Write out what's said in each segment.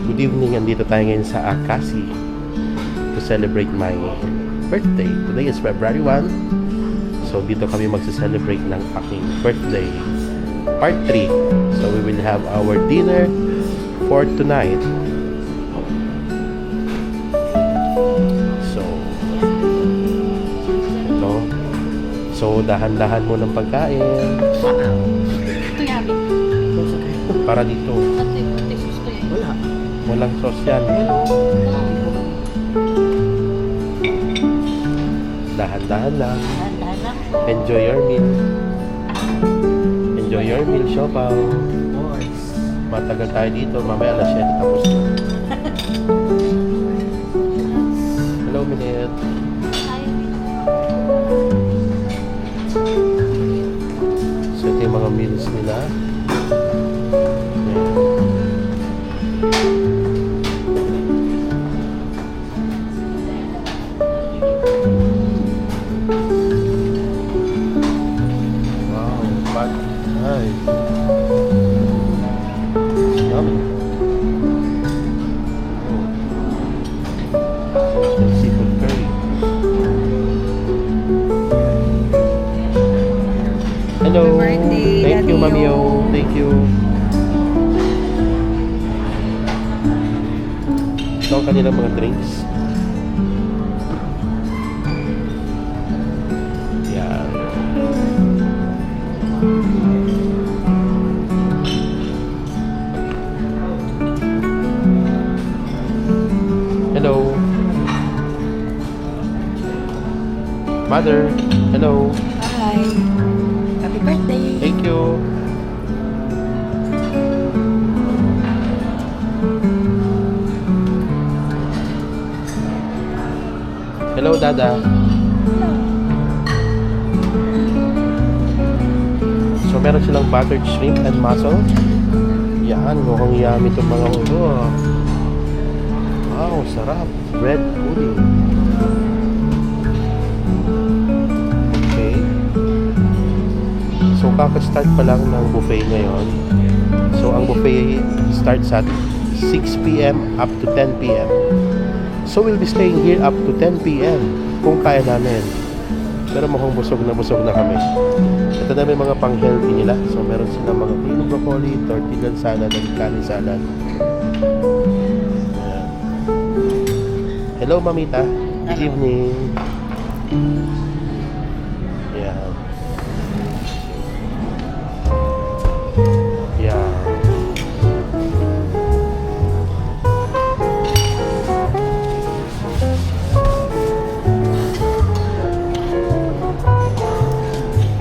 Good evening, andito tayo ngayon sa Akasi to celebrate my birthday. Today is February 1. So dito kami magse-celebrate ng aking birthday. Part 3. So we will have our dinner for tonight. So ito. So dahan-dahan mo ng pagkain. Ito yami. Para dito. Wala. Walang sauce yan. Dahan-dahan lang. Dahan-dahan lang. Enjoy your meal. Enjoy your meal, Siopaw. Matagal tayo dito. Mamaya alas 7 tapos na. Hello, Minette. So, ito yung mga meals nila. Ay. Yummy. Seafood curry. Hello. Happy birthday, Thank you, Daddy Mami Yo. O. Thank you. Ito ang kanilang mga drinks. Yan. Hello. Mother. Hello. Hi. Happy birthday. Thank you. Hello, Dada. So, meron silang buttered shrimp and mussel. Yan, mukhang yummy itong mga ulo. Wow, sarap. Bread pudding. Okay. So, kakastart pa lang ng buffet ngayon. So, ang buffet starts at 6 p.m. up to 10 p.m. So, we'll be staying here up to 10 p.m. kung kaya namin. Pero mukhang busog na kami. Ito na may mga pang-healthy nila. So, meron silang mga pino broccoli, tortilla salad, and kanin salad. Ayan. Hello, Mamita. Good evening. Ayan. Ayan.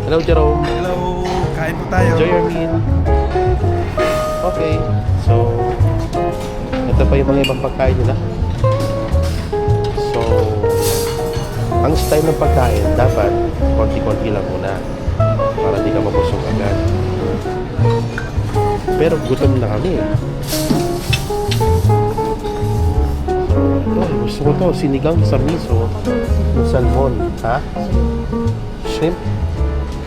Hello, Jerome. Hello, kain po tayo. Enjoy your meal. Okay. So, ito pa yung mga ibang pagkain nila. So, ang style ng pagkain, dapat konti-konti lang muna para di ka mabusog agad. Pero gutom na kami. So, ito, gusto ko to, sinigang sa miso ng salmon. Ha? Shrimp?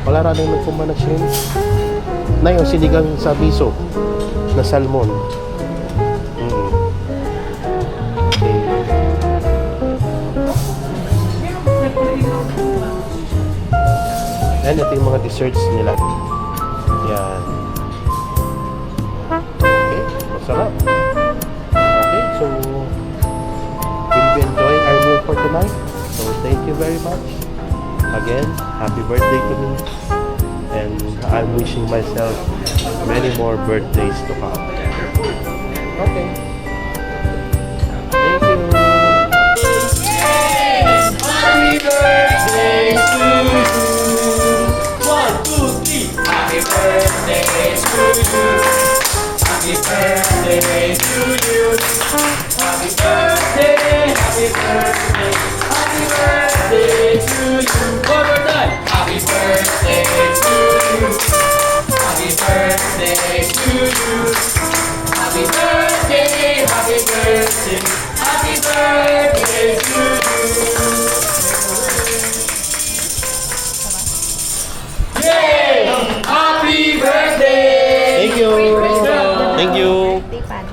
Wala rin nagpuma na shrimp. Na yung sinigang sa miso na salmon. Okay. And ito yung mga desserts nila. Yan. Okay, masarap. Okay, so we'll be enjoying our meal for tonight. So thank you very much. Again, happy birthday to me. And I'm wishing myself many more birthdays to come. Okay. Thank you. Happy birthday to you. 1, 2, 3. Happy birthday to you. Happy birthday to you. Happy birthday, happy birthday, happy birthday to you. One more time. Happy birthday to you. Happy birthday to you. Happy birthday, happy birthday, happy birthday to you. Yay! Happy birthday! Thank you. Thank you. Birthday pan.